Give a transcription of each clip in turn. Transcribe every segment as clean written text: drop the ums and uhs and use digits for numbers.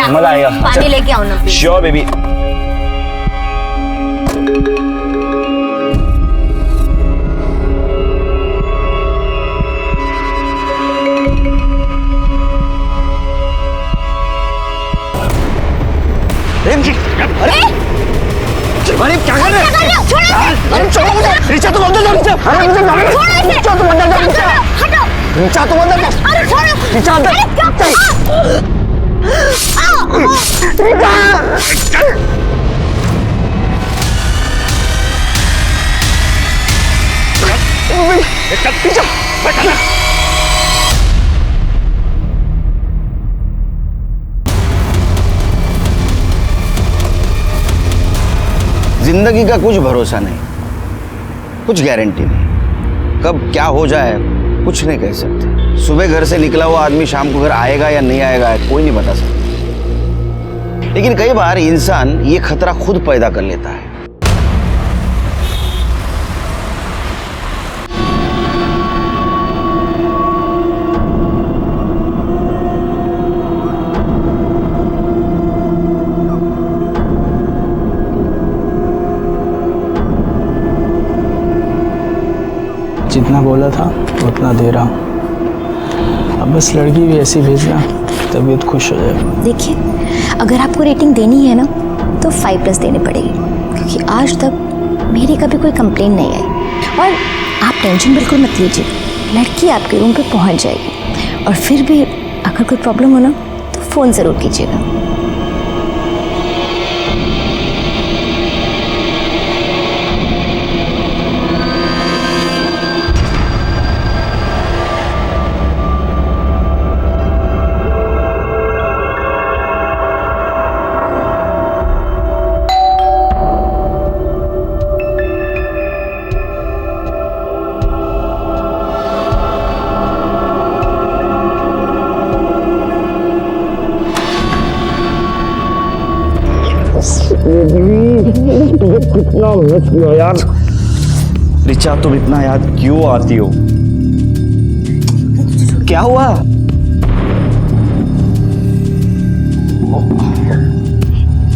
बेटा, मजा आएगा। पानी लेके आओ ना। Sure baby. अरे क्या कर रहे हो? छोड़ो मुझे। रिचा तुम अंदर जाओ। अरे मुझे मारो। रिचा तुम अंदर जाओ। हटो। रिचा तुम अंदर जाओ। अरे छोड़ो। रिचा अंदर। रिचा। जिंदगी का कुछ भरोसा नहीं, कुछ गारंटी नहीं, कब क्या हो जाए कुछ नहीं कह सकते। सुबह घर से निकला हुआ आदमी शाम को घर आएगा या नहीं आएगा कोई नहीं बता सकता। लेकिन कई बार इंसान ये खतरा खुद पैदा कर लेता है। जितना बोला था उतना दे रहा हूँ। अब बस लड़की भी ऐसी भेजना, तबीयत खुश हो जाएगी। देखिए, अगर आपको रेटिंग देनी है ना तो 5+ देनी पड़ेगी, क्योंकि आज तक मेरी कभी कोई कंप्लेन नहीं आई। और आप टेंशन बिल्कुल मत लीजिए, लड़की आपके रूम पे पहुंच जाएगी। और फिर भी अगर कोई प्रॉब्लम हो ना तो फ़ोन ज़रूर कीजिएगा। कितना मस्त हुआ यार। रिचा तुम इतना याद क्यों आती हो? क्या हुआ?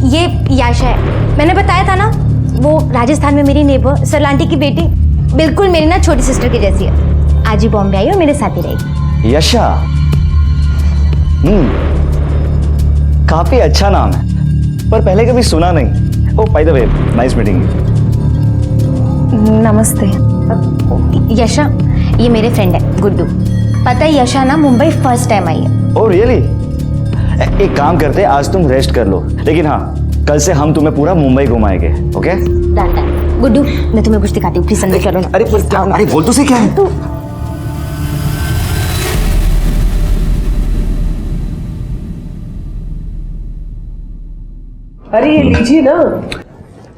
ये याशा है, मैंने बताया था ना, वो राजस्थान में मेरी नेबर सरलांटी की बेटी, बिल्कुल मेरी ना छोटी सिस्टर की जैसी है। आज ही बॉम्बे आई और मेरे साथ ही रहेगी। यशा। काफी अच्छा नाम है, पर पहले कभी सुना नहीं। Oh by the way, nice meeting you. नमस्ते। यशा, ये मेरे फ्रेंड है गुड्डू। पता है यशा ना मुंबई फर्स्ट टाइम आई है। Oh really? एक काम करते हैं, आज तुम रेस्ट कर लो, लेकिन हाँ कल से हम तुम्हें पूरा मुंबई घुमाएंगे। ओके? गुड्डू, मैं तुम्हें कुछ दिखाती हूँ, प्लीज अंदर चलो ना। अरे क्या? अरे बोल तो सही, क्या है? अरे ये लीजिए ना,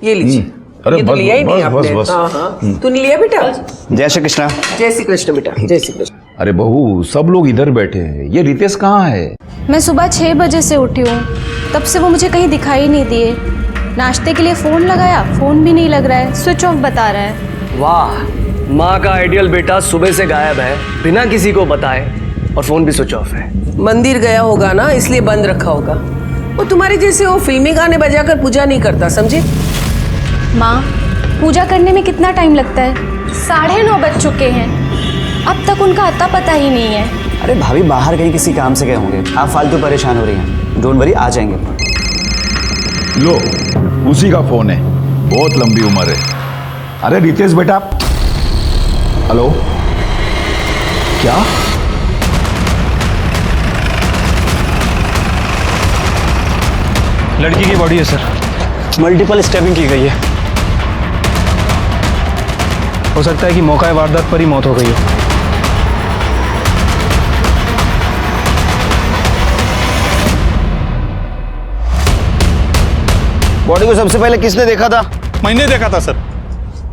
ये लीजिए। अरे ये तो बस, लिया ही नहीं बस, आपने। बस। हाँ हाँ, तूने लिया बेटा? जय श्री कृष्णा। जय श्री कृष्ण बेटा, जय श्री कृष्ण। अरे बहू, सब लोग इधर बैठे हैं, ये रितेश कहाँ है? मैं सुबह 6 बजे से उठी हूँ, तब से वो मुझे कहीं दिखाई नहीं दिए। नाश्ते के लिए फ़ोन लगाया, फ़ोन भी नहीं लग रहा है, स्विच ऑफ बता रहा है। वाह, माँ का आइडियल बेटा सुबह से गायब है, बिना किसी को बताए, और फ़ोन भी स्विच ऑफ है। मंदिर गया होगा ना, इसलिए बंद रखा होगा। वो तुम्हारे जैसे वो फिल्मी गाने बजाकर पूजा नहीं करता, समझे? माँ, पूजा करने में कितना टाइम लगता है? 9:30 बज चुके हैं, अब तक उनका अता पता ही नहीं है। अरे भाभी, बाहर कहीं किसी काम से गए होंगे, आप फालतू परेशान हो रही हैं। डोंट वरी, आ जाएंगे। लो, उसी का फोन है, बहुत लंबी उम्र है। अरे रितेश बेटा। हेलो, क्या? लड़की की बॉडी है सर, मल्टीपल स्टैबिंग की गई है। हो सकता है कि मौका वारदात पर ही मौत हो गई हो। बॉडी को सबसे पहले किसने देखा था? मैंने देखा था सर।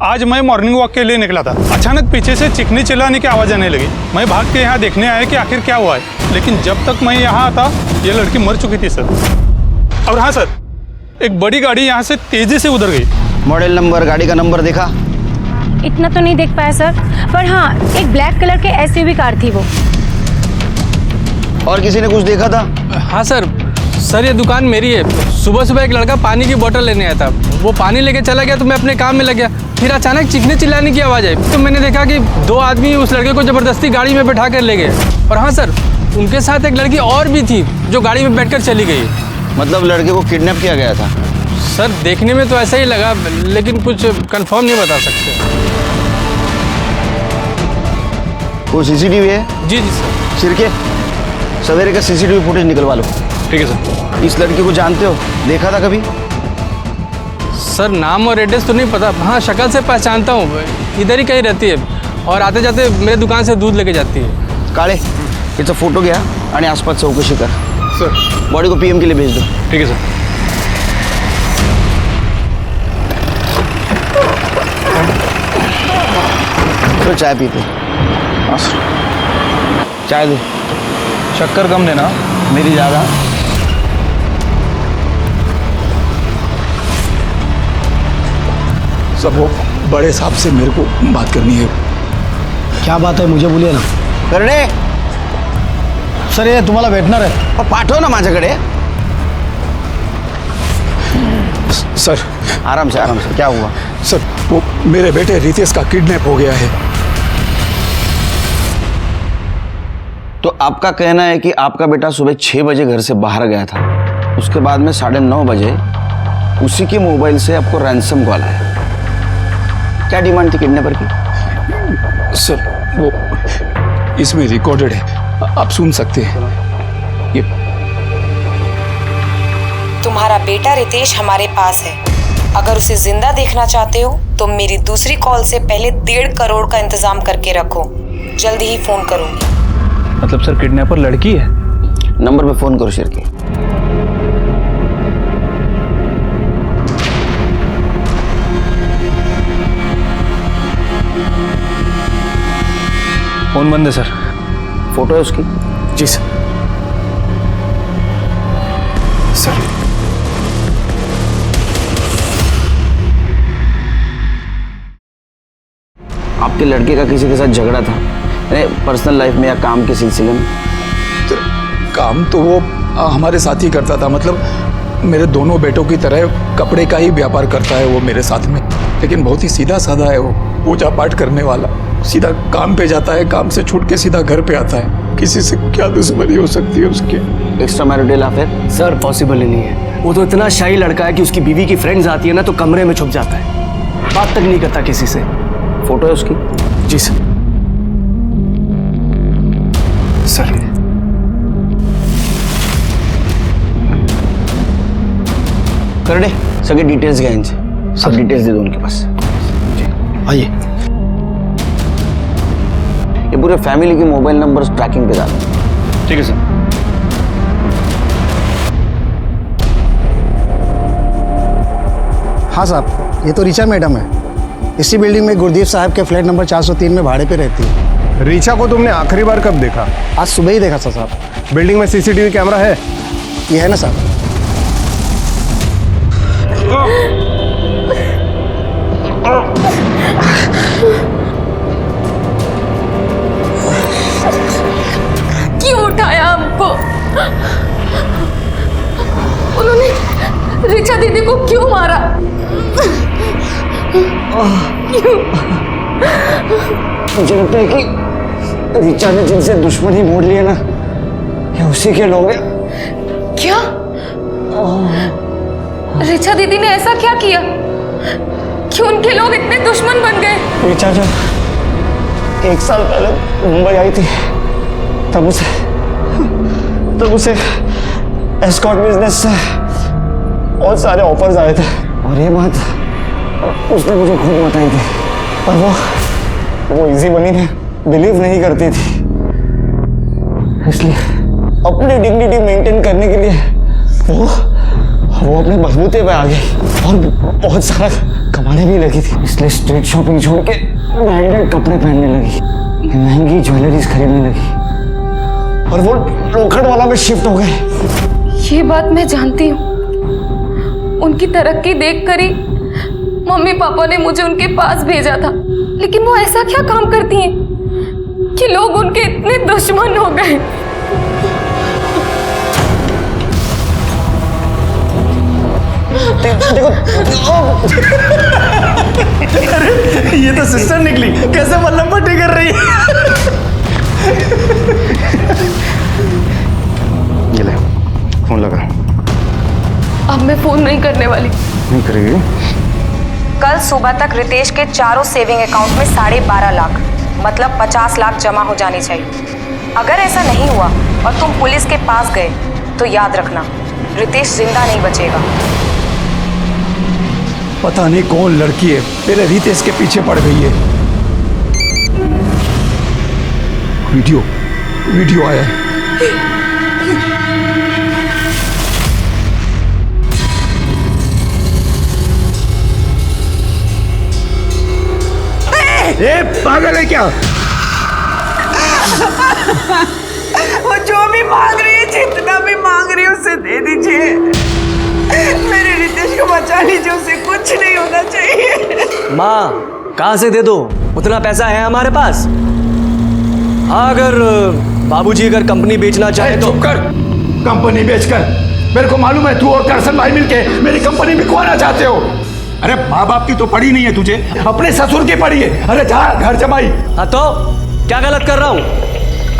आज मैं मॉर्निंग वॉक के लिए निकला था, अचानक पीछे से चिकनी चिल्लाने की आवाज़ आने लगी। मैं भाग के यहाँ देखने आया कि आखिर क्या हुआ है, लेकिन जब तक मैं यहाँ आता ये लड़की मर चुकी थी सर। और हाँ सर, एक बड़ी गाड़ी यहाँ से तेजी से उधर गई। मॉडल नंबर, गाड़ी का नंबर देखा? इतना तो नहीं देख पाया सर, पर हाँ एक ब्लैक कलर के SUV कार थी वो। और किसी ने कुछ देखा था? हाँ सर, सर ये दुकान मेरी है। सुबह सुबह एक लड़का पानी की बोतल लेने आया था, वो पानी लेके चला गया तो मैं अपने काम में लग गया। फिर अचानक चीखने चिल्लाने की आवाज़ आई तो मैंने देखा कि 2 आदमी उस लड़के को ज़बरदस्ती गाड़ी में बैठा कर ले गए। और हाँ सर, उनके साथ एक लड़की और भी थी जो गाड़ी में बैठकर चली गई। मतलब लड़के को किडनैप किया गया था? सर देखने में तो ऐसा ही लगा, लेकिन कुछ कंफर्म नहीं बता सकते। वो सीसीटीवी है? जी जी सर। सिरके, सवेरे का सीसीटीवी फुटेज निकलवा लो। ठीक है सर। इस लड़की को जानते हो? देखा था कभी? सर नाम और एड्रेस तो नहीं पता, हाँ शक्ल से पहचानता हूँ, इधर ही कहीं रहती है और आते जाते मेरे दुकान से दूध लेके जाती है। काळे, याचा फोटो घ्या आणि आसपास चौकशी कर। सर बॉडी को पीएम के लिए भेज दो। ठीक है सर। तो चाय पीते? चाय दे। शक्कर कम देना। मेरी ज़्यादा। सब वो बड़े साहब से मेरे को बात करनी है। क्या बात है मुझे बोलिए ना। करणे, सर ये तुम्हाला भेटणार आहे। पाठव ना माझ्याकडे। सर आराम से आराम से। क्या हुआ? सर वो मेरे बेटे रितेश का किडनैप हो गया है। तो आपका कहना है कि आपका बेटा सुबह 6 बजे घर से बाहर गया था, उसके बाद में 9:30 बजे उसी के मोबाइल से आपको रैंसम कॉल आया। क्या डिमांड थी किडनैपर की? सर वो इसमें रिकॉर्डेड है, आप सुन सकते हैं। ये तुम्हारा बेटा रितेश हमारे पास है। अगर उसे जिंदा देखना चाहते हो तो मेरी दूसरी कॉल से पहले 1.5 करोड़ का इंतजाम करके रखो। जल्दी ही फोन करूंगी। मतलब सर किडनैपर लड़की है? नंबर पे फोन करो शिरके। फोन बंद है सर। फोटो है उसकी? जी सर। सर आपके लड़के का किसी के साथ झगड़ा था पर्सनल लाइफ में या काम के सिलसिले में? तो काम तो वो हमारे साथ ही करता था, मतलब मेरे दोनों बेटों की तरह कपड़े का ही व्यापार करता है वो मेरे साथ में, लेकिन बहुत ही सीधा साधा है वो, पूजा पाठ करने वाला। सीधा काम पे जाता है, काम से छूट के सीधा घर पे आता है। किसी से क्या दुश्मनी हो सकती है उसकी? Extra marital affair? Sir possible ही नहीं है। वो तो इतना शाही लड़का है कि उसकी बीवी की फ्रेंड्स आती है ना तो कमरे में छुप जाता है, बात तक नहीं करता किसी से। फोटो है उसकी? जी सर। सर करणे, सगळे डिटेल्स घ्या इनसे। सब डिटेल्स दे दो उनके पास। आइए। ये पूरे फैमिली के मोबाइल नंबर्स ट्रैकिंग पे डालो। ठीक है सर। हाँ साहब, ये तो ऋचा मैडम है। इसी बिल्डिंग में गुरदीप साहब के फ्लैट नंबर 403 में भाड़े पे रहती है। ऋचा को तुमने आखिरी बार कब देखा? आज सुबह ही देखा था साहब। बिल्डिंग में सीसीटीवी कैमरा है? ये है ना साहब। क्यों उठाया हमको? उन्होंने ऋचा दीदी को क्यों मारा? क्यों? मुझे लगता है कि ऋचा ने जिनसे दुश्मनी मोड़ लिया ना, ये उसी के लोग हैं। क्या? ऋचा दीदी ने ऐसा क्या किया कि उनके लोग इतने दुश्मन बन गए? ऋचा जब 1 साल पहले मुंबई आई थी तब उसे एस्कॉर्ट बिजनेस से बहुत सारे ऑफर्स आए थे, और ये बात उसने मुझे खुद बताई थी, पर वो इजी मनी में बिलीव नहीं करती थी। इसलिए अपनी डिग्निटी मेंटेन करने के लिए वो अपने बलबूते पे आ गई और बहुत सारा कमाने भी लगी थी। इसलिए स्ट्रीट शॉपिंग छोड़ के ब्रांडेड कपड़े पहनने लगी, महंगी ज्वेलरीज खरीदने लगी, और वो लोखंड वाला में शिफ्ट हो गए। ये बात मैं जानती हूँ। उनकी तरक्की देखकर ही मम्मी पापा ने मुझे उनके पास भेजा था, लेकिन वो ऐसा क्या काम करती हैं कि लोग उनके इतने दुश्मन हो गए? अरे ये तो सिस्टर निकली, कैसे मल्लम पट्टी कर रही है। ये ले फोन लगा। अब मैं फोन नहीं करने वाली। नहीं करेगी? कल सुबह तक रितेश के चारों सेविंग अकाउंट में 12.5 लाख मतलब 50 लाख जमा हो जानी चाहिए। अगर ऐसा नहीं हुआ और तुम पुलिस के पास गए तो याद रखना रितेश जिंदा नहीं बचेगा। पता नहीं कौन लड़की है मेरे रितेश के पीछे पड़ गई है। वीडियो आया है। ए, पागल है क्या? वो जो भी मांग रही है, जितना भी मांग रही है उसे दे दीजिए। मेरे रितेश को बचा लीजिए, उसे कुछ नहीं होना चाहिए। माँ कहाँ से दे दो, उतना पैसा है हमारे पास। हाँ, अगर बाबूजी अगर कंपनी बेचना चाहे तो। चुप कर। कंपनी बेचकर मेरे को मालूम है तू और करसन भाई मिलके मेरी कंपनी बिकवाना चाहते हो। अरे माँ बाप की तो पड़ी नहीं है तुझे, अपने ससुर की पड़ी है। अरे जा घर जमाई। हाँ तो क्या गलत कर रहा हूँ?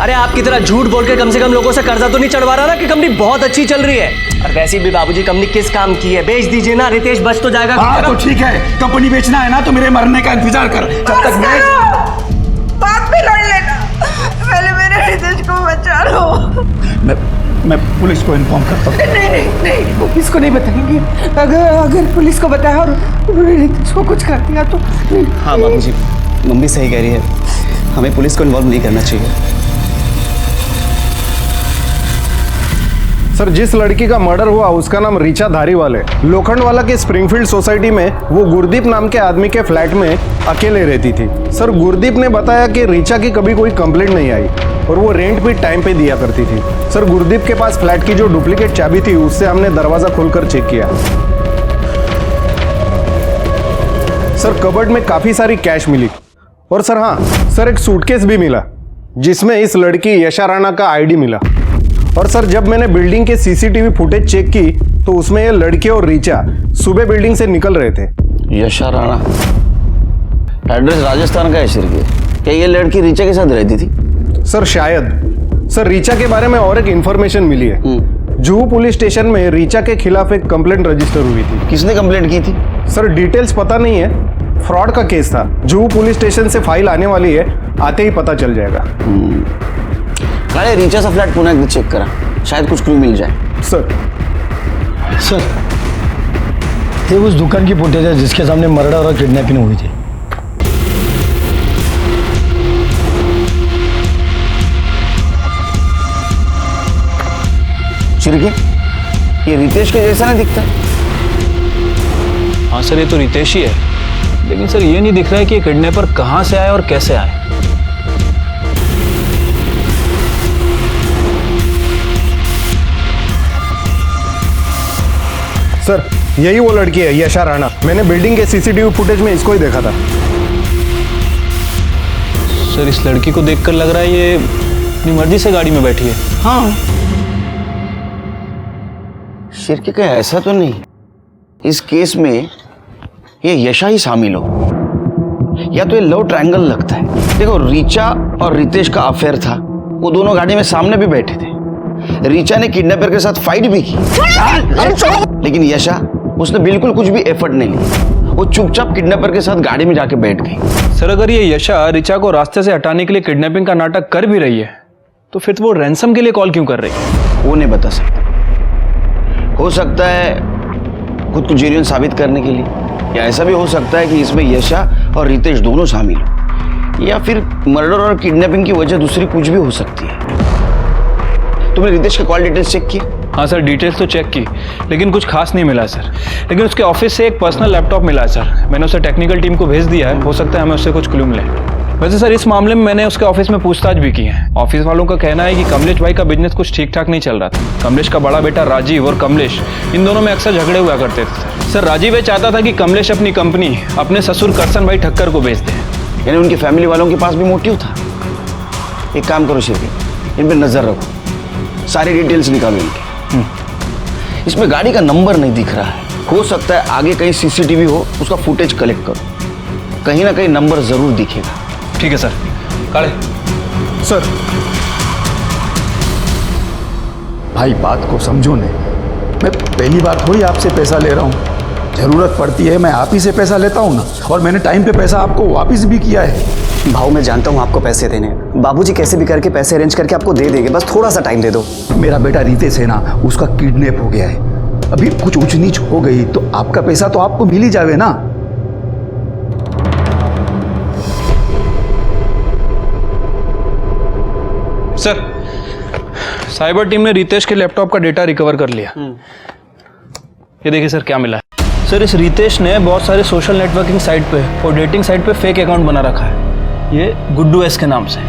अरे आपकी तरह झूठ बोल के कम से कम लोगों से कर्जा तो नहीं चढ़वा रहा ना कि कंपनी बहुत अच्छी चल रही है। और वैसे भी बाबूजी कंपनी किस काम की है, बेच दीजिए ना, रितेश बच तो जाएगा। हाँ तो ठीक है, कंपनी बेचना है ना तो मेरे मरने का इंतजार कर। जब तक मैं बात भी लड़ लेना, पहले मेरे रितेश को बचा लो। मैं पुलिस को इन्फॉर्म करता हूँ। नहीं, पुलिस को नहीं बताएंगे। अगर पुलिस को बताया और रितेश को कुछ कर दिया तो। हाँ बाबूजी, मम्मी सही कह रही है, हमें पुलिस को इन्वॉल्व नहीं करना चाहिए। सर, जिस लड़की का मर्डर हुआ उसका नाम रीचा धारीवाल है। लोखंडवाला के स्प्रिंगफील्ड सोसाइटी में वो गुरदीप नाम के आदमी के फ्लैट में अकेले रहती थी। सर, गुरदीप ने बताया कि रीचा की कभी कोई कंप्लेंट नहीं आई और वो रेंट भी टाइम पे दिया करती थी। सर, गुरदीप के पास फ्लैट की जो डुप्लीकेट चाबी थी उससे हमने दरवाजा खोलकर चेक किया। सर, कबर्ड में काफी सारी कैश मिली और सर हाँ सर, एक सूटकेस भी मिला जिसमें इस लड़की यशा राणा का आईडी मिला। और सर, जब मैंने बिल्डिंग के सीसीटीवी फुटेज चेक की तो उसमें ये लड़के और रीचा सुबह बिल्डिंग से निकल रहे थे। यशा राणा, एड्रेस राजस्थान का है सर। क्या ये लड़की रीचा के साथ रहती थी? सर शायद। सर, रीचा के बारे में और एक इंफॉर्मेशन मिली है। जुहू पुलिस स्टेशन में रीचा के खिलाफ एक कंप्लेंट रजिस्टर हुई थी। किसने कंप्लेंट की थी? सर, डिटेल्स पता नहीं है, फ्रॉड का केस था। जुहू पुलिस स्टेशन से फाइल आने वाली है, आते ही पता चल जाएगा। काले, रीचा सा फ्लैट पुनः चेक करा, शायद कुछ क्लू मिल जाए। सर, ये उस दुकान की फुटेज है जिसके सामने मर्डर और किडनैपिंग हुई थी। चिरके, ये रितेश के जैसा नहीं दिखता? हाँ सर, ये तो रितेश ही है, लेकिन सर ये नहीं दिख रहा है कि ये किडनैपर कहाँ से आए और कैसे आए। सर, यही वो लड़की है यशा राणा। मैंने बिल्डिंग के सीसीटीवी फुटेज में इसको ही देखा था। सर, इस लड़की को देखकर लग रहा है ये अपनी मर्जी से गाड़ी में बैठी है। हाँ, शिरके का ऐसा तो नहीं इस केस में ये यशा ही शामिल हो, या तो ये लव ट्रायंगल लगता है। देखो, रीचा और रितेश का अफेयर था, वो दोनों गाड़ी में सामने भी बैठे थे। रीचा ने किडनैपर के साथ फाइट भी की, लेकिन यशा, उसने बिल्कुल कुछ भी एफर्ट नहीं लिया। वो चुपचाप किडनैपर के साथ गाड़ी में जाके बैठ गई। सर, अगर ये यशा रीचा को रास्ते से हटाने के लिए किडनैपिंग का नाटक कर भी रही है तो फिर वो रैंसम के लिए कॉल क्यों कर रही है? वो नहीं बता सकता। हो सकता है खुद को जेन्युइन साबित करने के लिए, या ऐसा भी हो सकता है कि इसमें यशा और रितेश दोनों शामिल हो, या फिर मर्डर और किडनैपिंग की वजह दूसरी कुछ भी हो सकती है। तुमने रितेश के कॉल डिटेल्स चेक किए? हाँ सर, डिटेल्स तो चेक की, लेकिन कुछ खास नहीं मिला सर। लेकिन उसके ऑफिस से एक पर्सनल लैपटॉप मिला है सर। मैंने उसे टेक्निकल टीम को भेज दिया है, हो सकता है हमें उससे कुछ क्लू मिले। वैसे सर, इस मामले में मैंने उसके ऑफिस में पूछताछ भी की है। ऑफिस वालों का कहना है कि कमलेश भाई का बिजनेस कुछ ठीक ठाक नहीं चल रहा था। कमलेश का बड़ा बेटा राजीव और कमलेश, इन दोनों में अक्सर झगड़े हुआ करते थे। सर, राजीव ये चाहता था कि कमलेश अपनी कंपनी अपने ससुर करसन भाई ठक्कर को बेच दे। यानी उनकी फैमिली वालों के पास भी मोटिव था। एक काम करो शिरके, इन पर नजर रखो, सारी डिटेल्स निकालो इनकी। इसमें गाड़ी का नंबर नहीं दिख रहा है, हो सकता है आगे कहीं सीसीटीवी हो, उसका फुटेज कलेक्ट करो, कहीं ना कहीं नंबर जरूर दिखेगा। ठीक है सर। काले सर भाई बात को समझो ने, मैं पहली बार थोड़ी आपसे पैसा ले रहा हूँ। जरूरत पड़ती है मैं आप ही से पैसा लेता हूँ ना, और मैंने टाइम पे पैसा आपको वापस भी किया है। भाऊ मैं जानता हूँ आपको पैसे देने, बाबूजी कैसे भी करके पैसे अरेंज करके आपको दे देंगे, बस थोड़ा सा टाइम दे दो। मेरा बेटा रितेश है ना, उसका किडनैप हो गया है। अभी कुछ ऊंच नीच हो गई तो आपका पैसा तो आपको मिल ही जावे ना। सर, साइबर टीम ने रितेश के लैपटॉप का डेटा रिकवर कर लिया। ये देखिए सर क्या मिला है। सर इस रितेश ने बहुत सारे सोशल नेटवर्किंग साइट पे और डेटिंग साइट पे फेक अकाउंट बना रखा है, ये गुड्डू एस के नाम से।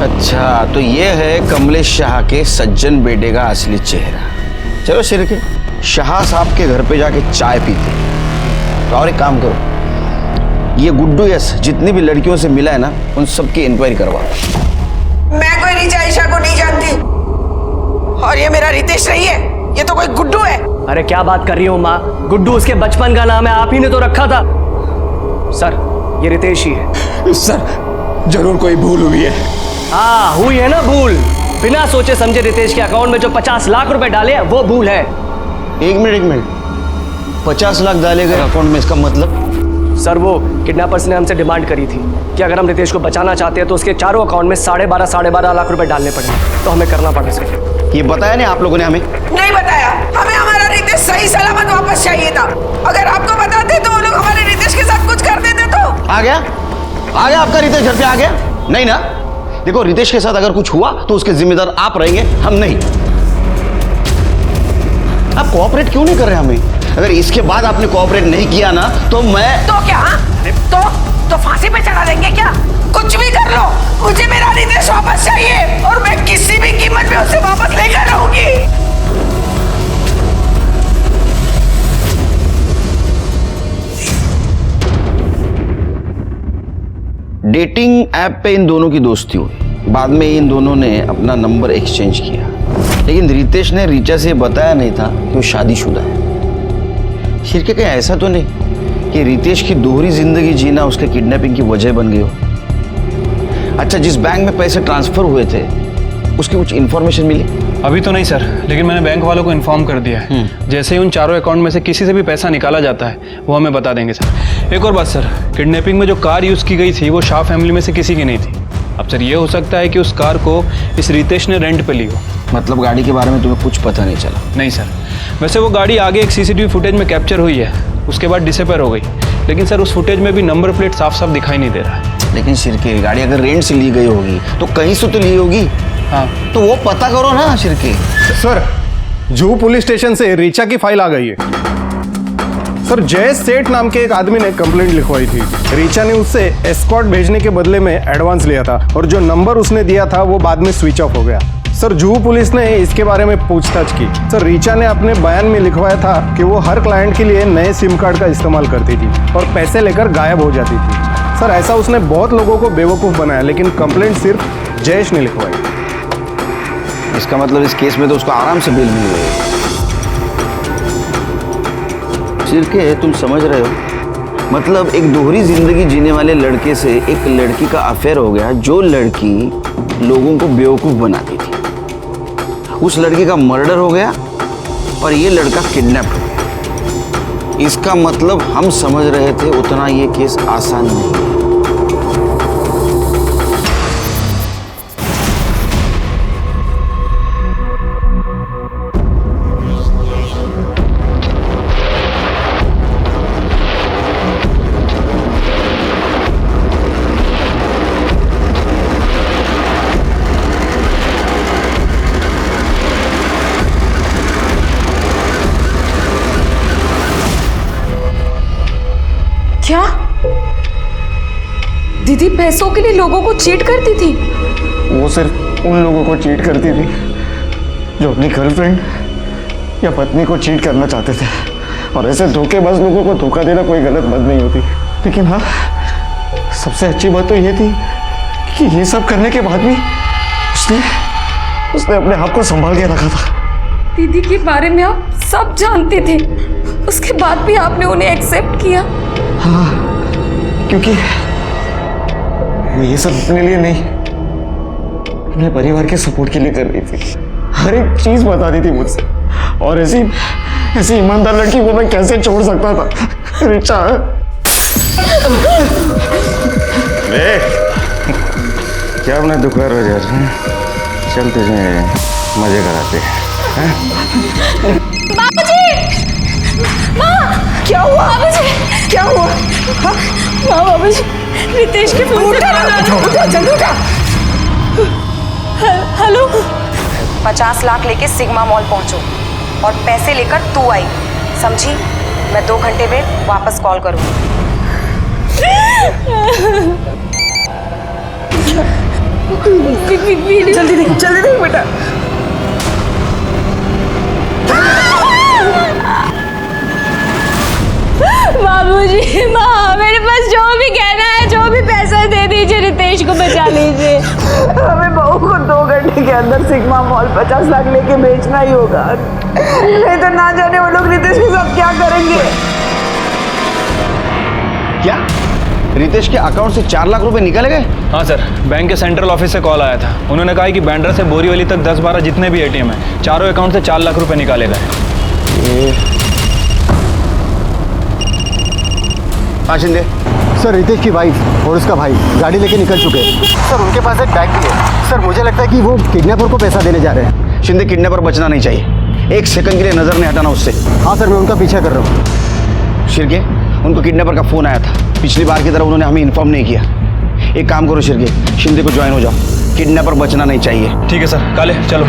अच्छा, तो ये है कमलेश शाह के सज्जन बेटे का असली चेहरा। चलो शिरके, शाह साहब के घर पे जाके चाय पीते। तो और एक काम करो, ये गुड्डू यस जितनी भी लड़कियों से मिला है ना, उन सबकी इंक्वायरी करवा। मैं कोई रिचा ईशा को नहीं जानती, और ये मेरा रितेश नहीं है, ये तो कोई गुड्डू है। अरे क्या बात कर रही हो माँ, गुड्डू उसके बचपन का नाम है, आप ही ने तो रखा था। सर ये रितेश ही है। सर जरूर कोई भूल हुई है। हाँ हुई है ना भूल, बिना सोचे समझे रितेश के अकाउंट में जो 50 लाख रुपए डाले हैं वो भूल है। एक मिनट, 50 लाख डाले गए अकाउंट में, इसका मतलब? सर वो किडनैपर्स ने हमसे डिमांड करी थी कि अगर हम रितेश को बचाना चाहते हैं तो उसके चारों अकाउंट में 12.5 लाख रुपए डालने पड़ेंगे, तो हमें करना पड़ा सर। ये बताया नहीं आप लोगों ने हमें? नहीं बताया, हमें हमारा रितेश सही सलामत वापस चाहिए था। अगर आपको बताते तो वो लोग हमारे रितेश के साथ कुछ कर देते। तो आ गया आपका रितेश घर पे आ गया? नहीं ना? देखो रितेश के साथ अगर कुछ हुआ तो उसके जिम्मेदार आप रहेंगे, हम नहीं। आप कोऑपरेट क्यों नहीं कर रहे हमें? अगर इसके बाद आपने कोऑपरेट नहीं किया ना तो मैं तो क्या? तो फांसी पे चढ़ा देंगे क्या? कुछ भी कर लो, मुझे मेरा रितेश वापस चाहिए, और मैं किसी भी कीमत पे उसे वापस लेकर रहूंगी। डेटिंग ऐप पे इन दोनों की दोस्ती हुई, बाद में इन दोनों ने अपना नंबर एक्सचेंज किया, लेकिन रितेश ने रीचा से बताया नहीं था कि वो शादीशुदा है। शिरके कहीं ऐसा तो नहीं कि रितेश की दोहरी जिंदगी जीना उसके किडनैपिंग की वजह बन गई हो? अच्छा, जिस बैंक में पैसे ट्रांसफर हुए थे उसकी कुछ इन्फॉर्मेशन मिली? अभी तो नहीं सर, लेकिन मैंने बैंक वालों को इन्फॉर्म कर दिया है। जैसे ही उन चारों अकाउंट में से किसी से भी पैसा निकाला जाता है वो हमें बता देंगे सर। एक और बात सर, किडनैपिंग में जो कार यूज़ की गई थी वो शाह फैमिली में से किसी की नहीं थी। अब सर ये हो सकता है कि उस कार को इस रितेश ने रेंट पे ली हो। मतलब गाड़ी के बारे में तुम्हें कुछ पता नहीं चला? नहीं सर, वैसे वो गाड़ी आगे एक सीसीटीवी फुटेज में कैप्चर हुई है, उसके बाद डिसअपीयर हो गई, लेकिन सर उस फुटेज में भी नंबर प्लेट साफ साफ दिखाई नहीं दे रहा है। लेकिन शिरके, गाड़ी अगर रेंट से ली गई होगी तो कहीं से तो ली होगी। हाँ तो वो पता करो ना Shirke. Sir Juhu police station से रीचा की फाइल आ गई है। सर जय सेठ नाम के एक आदमी ने कंप्लेंट लिखवाई थी। रीचा ने उससे एस्कॉर्ट भेजने के बदले में एडवांस लिया था, और जो नंबर उसने दिया था वो बाद में स्विच ऑफ हो गया। सर जुहू पुलिस ने इसके बारे में पूछताछ की। सर रीचा ने अपने बयान में लिखवाया था कि वो हर क्लाइंट के लिए नए सिम कार्ड का इस्तेमाल करती थी और पैसे लेकर गायब हो जाती थी। सर ऐसा उसने बहुत लोगों को बेवकूफ़ बनाया, लेकिन कंप्लेंट सिर्फ जयेश ने लिखवाई। इसका मतलब इस केस में तो उसको आराम से बेल मिल गई। शिरके, तुम समझ रहे हो? मतलब एक दोहरी जिंदगी जीने वाले लड़के से एक लड़की का अफेयर हो गया, जो लड़की लोगों को बेवकूफ बनाती थी। उस लड़की का मर्डर हो गया और ये लड़का किडनैप हो गया। इसका मतलब हम समझ रहे थे उतना ये केस आसान नहीं है। क्या दीदी पैसों के लिए लोगों को चीट करती थी? वो सिर्फ उन लोगों को चीट करती थी जो अपनी गर्लफ्रेंड या पत्नी को चीट करना चाहते थे, और ऐसे धोखेबाज लोगों को धोखा देना कोई गलत बात नहीं होती। लेकिन हाँ, सबसे अच्छी बात तो ये थी कि ये सब करने के बाद भी उसने अपने आप को संभाल के रखा था। दीदी के बारे में आप सब जानते थे, उसके बाद भी आपने उन्हें एक्सेप्ट किया। हाँ, क्योंकि वो ये सब अपने लिए नहीं, अपने परिवार के सपोर्ट के लिए कर रही थी। हर एक चीज बताती थी मुझसे, और ऐसी ऐसी ईमानदार लड़की को मैं कैसे छोड़ सकता था। रिचा क्या अपना दुखा रहा यार, चल तुझे मजे कराते हैं। बाबूजी! माँ! क्या हुआ? बाबूजी! क्या हुआ? हाँ? माँ, बाबूजी, रितेश के फोन से उठा, जल्दी उठा। हेलो। 50 लाख लेके सिग्मा मॉल पहुंचो और पैसे लेकर तू आई, समझी? मैं 2 घंटे में वापस कॉल करूँ। जल्दी देख बेटा। बाबूजी, माँ, मेरे पास जो भी कहना है, जो भी पैसा दे दीजिए, रितेश को बचा लीजिए। हमें बहू को 2 घंटे के अंदर सिग्मा मॉल 50 लाख लेके बेचना ही होगा, नहीं तो ना जाने वो लोग रितेश के साथ क्या करेंगे। क्या रितेश के अकाउंट से 4 लाख रुपए निकले गए? हाँ सर, बैंक के सेंट्रल ऑफिस से कॉल आया था। उन्होंने कहा कि बैंड्रा से बोरीवली तक 10-12 जितने भी एटीएम हैं, चारों अकाउंट से 4 लाख रुपए निकाले गए। हाँ शिंदे। सर, रितेश की वाइफ और उसका भाई गाड़ी लेके निकल चुके हैं। सर, उनके पास एक बैग भी है। सर, मुझे लगता है कि वो किडनैपर को पैसा देने जा रहे हैं। शिंदे, किडनैपर बचना नहीं चाहिए, 1 सेकंड के लिए नजर नहीं हटाना उससे। हाँ सर, मैं उनका पीछा कर रहा हूँ। शिरके, उनको किडनैपर का फोन आया था, पिछली बार की तरह उन्होंने हमें इन्फॉर्म नहीं किया। एक काम करो शिरके, शिंदे को ज्वाइन हो जाओ, किडनैपर बचना नहीं चाहिए। ठीक है सर। काले चलो।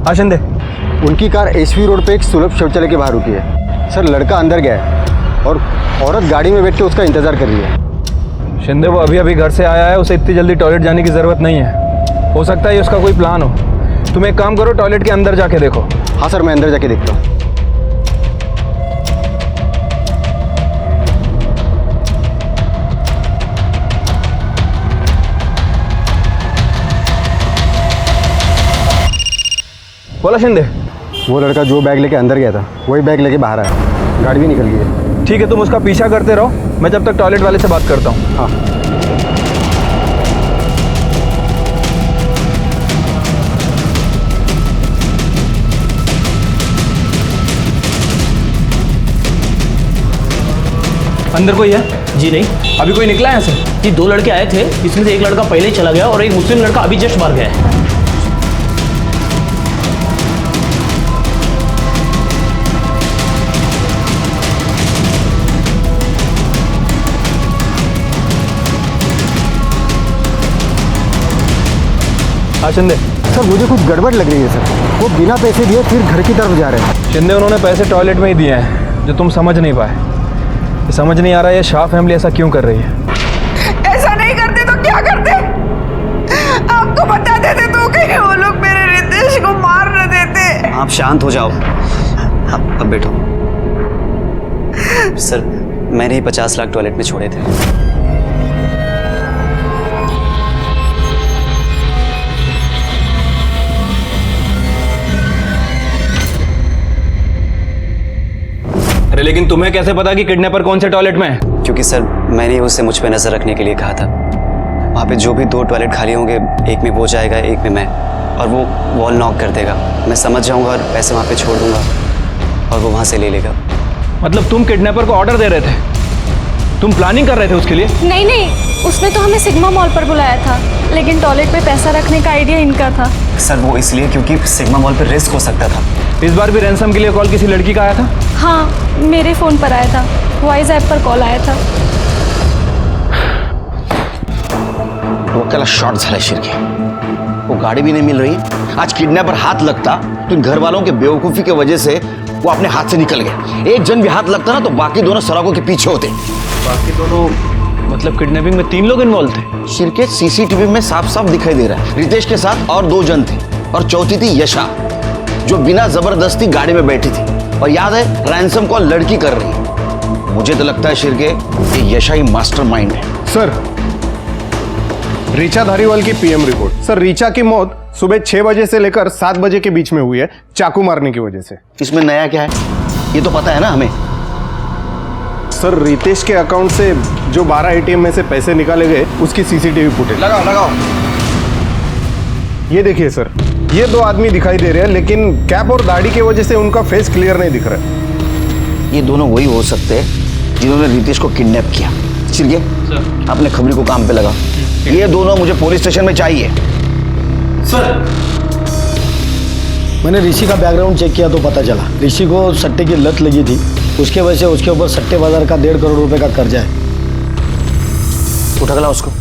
हाँ शिंदे। उनकी कार एसवी रोड पे एक सुलभ शौचालय के बाहर रुकी है। सर, लड़का अंदर गया है और औरत गाड़ी में बैठ के उसका इंतजार कर रही है। शिंदे, वो अभी घर से आया है, उसे इतनी जल्दी टॉयलेट जाने की ज़रूरत नहीं है। हो सकता है ये उसका कोई प्लान हो। तुम एक काम करो, टॉयलेट के अंदर जाके देखो। हाँ सर, मैं अंदर जाके देखता हूँ। बोला शिंदे। वो लड़का जो बैग लेके अंदर गया था वही बैग लेके बाहर आया, गाड़ी भी निकल गई है। ठीक है, तुम उसका पीछा करते रहो, मैं जब तक टॉयलेट वाले से बात करता हूँ। हाँ। अंदर कोई है? जी नहीं। अभी कोई निकला है यहाँ से? जी 2 लड़के आए थे, इसमें से एक लड़का पहले ही चला गया और एक मुस्लिम लड़का अभी जस्ट बाहर गया है। हाँ शिंदे। सर, मुझे कुछ गड़बड़ लग रही है सर। वो बिना पैसे दिए फिर घर की तरफ जा रहे हैं। शिंदे, उन्होंने पैसे टॉयलेट में ही दिए हैं, जो तुम समझ नहीं पाए। ये समझ नहीं आ रहा है ये शाह फैमिली ऐसा क्यों कर रही है। ऐसा नहीं करते तो क्या करते? आपको बता देते तो कहीं वो लोग मेरे रितेश को मार न देते। आप शांत हो जाओ। अब बैठो। सर, मैंने ही 50 लाख टॉयलेट में छोड़े थे। अरे लेकिन तुम्हें कैसे पता कि किडनैपर कौन से टॉयलेट में है? क्योंकि सर, मैंने ही उससे मुझ पे नजर रखने के लिए कहा था। वहाँ पे जो भी 2 टॉयलेट खाली होंगे, एक में वो जाएगा, एक में मैं, और वो वॉल नॉक कर देगा। मैं समझ जाऊंगा और पैसे वहाँ पे छोड़ दूंगा और वो वहाँ से ले लेगा। मतलब तुम किडनैपर को ऑर्डर दे रहे थे? तुम प्लानिंग कर रहे थे उसके लिए? नहीं नहीं, उसने तो हमें सिग्मा मॉल पर बुलाया था, लेकिन टॉयलेट पे पैसा रखने का आइडिया इनका था। सर, वो इसलिए क्योंकि सिग्मा मॉल पर रिस्क हो सकता था। इस बार भी रैंसम के लिए कॉल किसी लड़की का आया था? हाँ, मेरे फ़ोन पर आया था, वॉइस ऐप पर कॉल आया था। डोक्याला शॉर्ट झाला शिरके, वो गाड़ी भी नहीं मिल रही। आज किडनैपर हाथ लगता तो इन घर वालों के बेवकूफ़ी की वजह से वो अपने हाथ से निकल गया। एक जन भी हाथ लगता ना तो बाकी दोनों सड़कों के पीछे होते। बाकी दोनों मतलब किडनैपिंग में 3 लोग इन्वॉल्व थे? शिरके, सीसीटीवी में साफ साफ दिखाई दे रहा है रितेश के साथ और 2 जन थे और चौथी थी यशा। जो बिना जबरदस्ती गाड़ी में बैठी थी, और याद है रैंसम कॉल लड़की कर रही है। मुझे तो लगता है शिर्के ये यशा ही मास्टरमाइंड है। सर, रीचा धारीवाल की पीएम रिपोर्ट। सर, रीचा की मौत सुबह 6 बजे से लेकर 7 बजे के बीच में हुई है, चाकू मारने की वजह से। इसमें नया क्या है, ये तो पता है ना हमें। सर, रितेश के अकाउंट से जो 12 एटीएम में से पैसे निकाले गए उसकी सीसीटीवी फुटेज लगाओ। ये देखिए सर, ये 2 आदमी दिखाई दे रहे हैं, लेकिन कैप और दाढ़ी की वजह से उनका फेस क्लियर नहीं दिख रहा है। ये दोनों वही हो सकते हैं जिन्होंने रितेश को किडनैप किया। चिरगे, अपने खबरी को काम पे लगा। ये दोनों मुझे पुलिस स्टेशन में चाहिए। सर, मैंने ऋषि का बैकग्राउंड चेक किया तो पता चला ऋषि को सट्टे की लत लगी थी, उसके वजह से उसके ऊपर सट्टे बाजार का 1.5 करोड़ रुपए का कर्जा है। उठा गला उसको।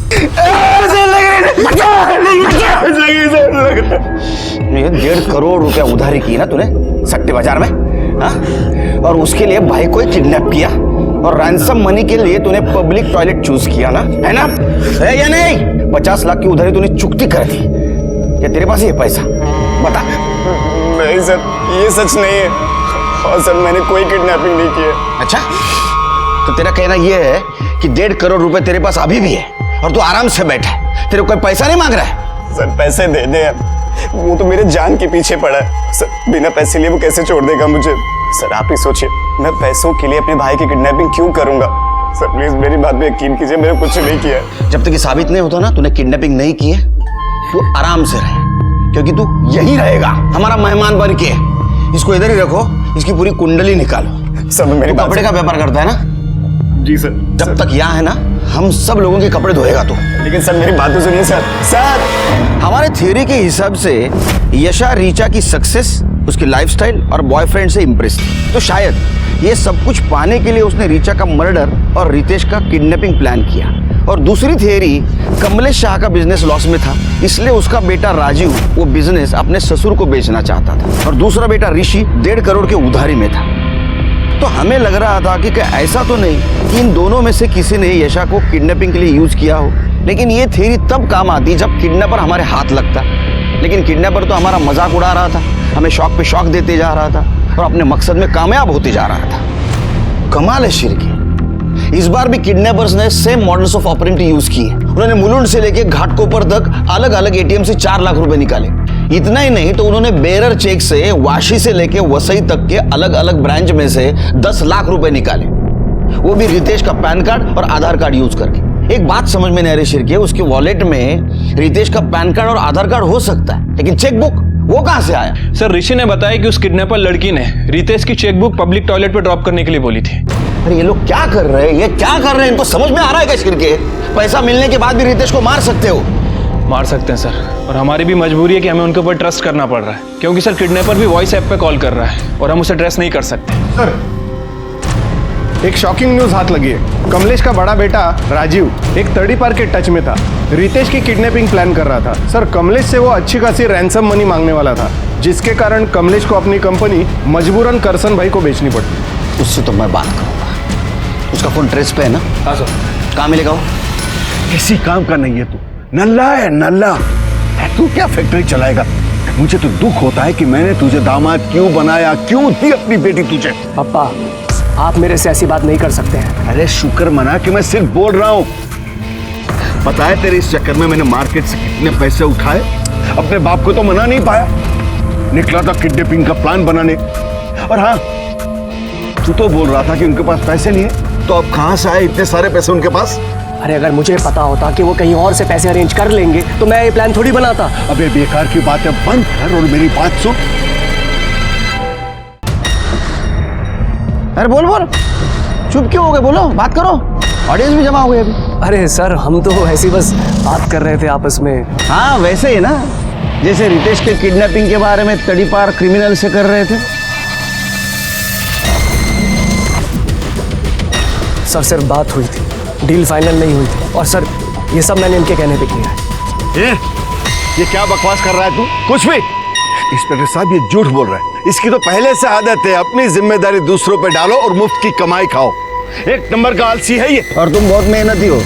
ये 1.5 करोड़ रुपया उधारी की ना तूने सट्टे बाजार में, हा? और उसके लिए भाई को किडनैप किया, और रैंसम मनी के लिए तूने पब्लिक टॉयलेट चूज किया ना, है ना? है या नहीं? 50 लाख की उधारी तूने चुकती कर दी। क्या तेरे पास ये पैसा? बता। नहीं सर, ये सच नहीं है। और सर, मैंने कोई किडनैपिंग नहीं की है। अच्छा, तो तेरा कहना ये है कि 1.5 करोड़ रुपए तेरे पास अभी भी है और तू आराम से बैठा है, तेरे को कोई पैसा नहीं मांग रहा है? सर, पैसे दे दे, वो तो मेरे जान के पीछे पड़ा है। सर, बिना पैसे लिए वो कैसे छोड़ देगा मुझे? सर, आप ही सोचिए, मैं पैसों के लिए अपने भाई की किडनैपिंग क्यों करूंगा? सर, प्लीज मेरी बात पे यकीन कीजिए, मैंने कुछ नहीं किया है। जब तक ये साबित नहीं होता ना तूने किडनैपिंग नहीं की है, तू आराम से रहे, क्योंकि तू यही रहेगा हमारा मेहमान बन के। इसको इधर ही रखो, इसकी पूरी कुंडली निकालो। सब मेरी कपड़े का व्यापार करता है ना? जी सर। जब तक यहाँ है ना, हम सब लोगों के कपड़े धोएगा तू। लेकिन सर, मेरी बात तो सुनिए सर। सर, हमारे थ्योरी के हिसाब से यशा रीचा की सक्सेस, उसकी लाइफस्टाइल और बॉयफ्रेंड से इंप्रेस थी, तो शायद ये सब कुछ पाने के लिए उसने रीचा का मर्डर और रितेश का किडनैपिंग प्लान किया। और दूसरी थियरी, कमलेश शाह का बिजनेस लॉस में था, इसलिए उसका बेटा राजीव वो बिजनेस अपने ससुर को बेचना चाहता था, और दूसरा बेटा ऋषि 1.5 करोड़ के उधारी में था। तो हमें लग रहा था कि ऐसा तो नहीं कि इन दोनों में से किसी ने यशा को किडनैपिंग के लिए यूज किया हो, लेकिन ये थियरी तब काम आती जब किडनैपर हमारे हाथ लगता। लेकिन किडनैपर तो हमारा मजाक उड़ा रहा था, हमें शौक पे शौक देते जा रहा था और अपने मकसद में कामयाब होते जा रहा था। कमाल है शिरकी, इस बार भी किडनैपर्स ने सेम मॉडल्स ऑफ ऑपरेंटी यूज किए। उन्होंने मुलुंड से लेके घाटकोपर तक अलग अलग एटीएम से 4 लाख रुपए निकाले। इतना ही नहीं तो उन्होंने बेरर चेक से वाशी से लेके वसई तक के अलग अलग ब्रांच में से 10 लाख रुपए निकाले, वो भी रितेश का पैन कार्ड और आधार कार्ड यूज करके। एक बात समझ में नहीं आ रही शिरके, उसके वॉलेट में रितेश का पैन कार्ड और आधार कार्ड हो सकता है, लेकिन चेकबुक वो कहां से आया? सर, ऋषि ने बताया कि उस किडनैपर लड़की ने रितेश की चेकबुक पब्लिक टॉयलेट पे ड्रॉप करने के लिए बोली थी। अरे ये लोग क्या कर रहे हैं, ये क्या कर रहे हैं? इनको समझ में आ रहा है क्या शिरके? पैसा मिलने के बाद भी रितेश को मार सकते हो? मार सकते हैं सर, और हमारी भी मजबूरी है कि हमें उनके ऊपर ट्रस्ट करना पड़ रहा है, क्योंकि सर किडनैपर भी वॉइस ऐप पे कॉल कर रहा है और हम उसे ट्रेस नहीं कर सकते। सर, एक शॉकिंग न्यूज हाथ लगी है। कमलेश का बड़ा बेटा राजीव एक 30 पार के टच में था, रितेश की किडनैपिंग प्लान कर रहा था। सर, कमलेश से वो अच्छी खासी रैंसम मनी मांगने वाला था, जिसके कारण कमलेश को अपनी कंपनी मजबूरन करसन भाई को बेचनी पड़ी। उससे तो मैं बात करूंगा, उसका फोन ट्रेस पे है ना? हाँ सर। कहाँ मिलेगा वो? किसी काम का नहीं है तू, नल्ला है नल्ला। तू क्या फैक्ट्री चलाएगा? मुझे तो दुख होता है कि मैंने तुझे दामाद क्यों बनाया, क्यों दी अपनी बेटी तुझे। पापा, आप मेरे से ऐसी बात नहीं कर सकते हैं। अरे शुक्र मना कि मैं सिर्फ बोल रहा हूँ। पता है तेरे इस चक्कर में मैंने मार्केट से कितने पैसे उठाए, अपने बाप को तो मना नहीं पाया, निकला था किडनैपिंग का प्लान बनाने। और हाँ, तू तो बोल रहा था कि उनके पास पैसे नहीं है, तो अब कहां से आए इतने सारे पैसे उनके पास? अरे अगर मुझे पता होता कि वो कहीं और से पैसे अरेंज कर लेंगे तो मैं ये प्लान थोड़ी बनाता। अबे बेकार की बातें बंद कर और मेरी बात सुन। अरे बोल बोल, चुप क्यों हो गए? बोलो, बात करो, ऑडियंस भी जमा हो गई अभी। अरे सर, हम तो ऐसी बस बात कर रहे थे आपस में। हाँ, वैसे ही ना, जैसे रितेश के किडनैपिंग के बारे में तड़ीपार क्रिमिनल से कर रहे थे। सर, सिर्फ बात हुई थी, डील फाइनल नहीं हुई थी, और सर ये सब मैंने इनके कहने पे किया है। ये क्या बकवास कर रहा है तू? कुछ भी। इंस्पेक्टर साहब, ये झूठ बोल रहा है। इसकी तो पहले से आदत है, अपनी जिम्मेदारी दूसरों पे डालो और मुफ्त की कमाई खाओ। एक नंबर का आलसी है ये। और तुम बहुत मेहनती हो।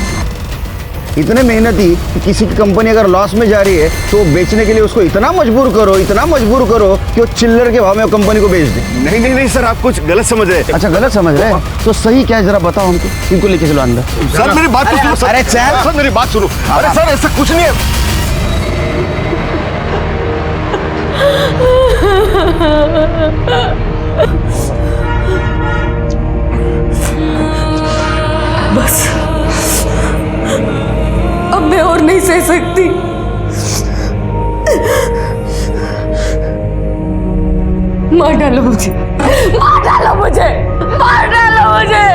इतने मेहनती कि किसी की कंपनी अगर लॉस में जा रही है तो बेचने के लिए उसको इतना मजबूर करो कि वो चिल्लर के भाव में कंपनी को बेच दे। नहीं नहीं नहीं सर, आप कुछ गलत समझ रहे हैं। अच्छा गलत समझ रहे हैं तो सही क्या है जरा बताओ हमको, इनको लेके चलो अंदर। सर मेरी बात तो सुनो सर। अरे सर मेरी बात सुनो। अरे सर ऐसा कुछ नहीं है। बस अब मैं और नहीं सह सकती। मार डालो मुझे, मार डालो मुझे, मार डालो मुझे।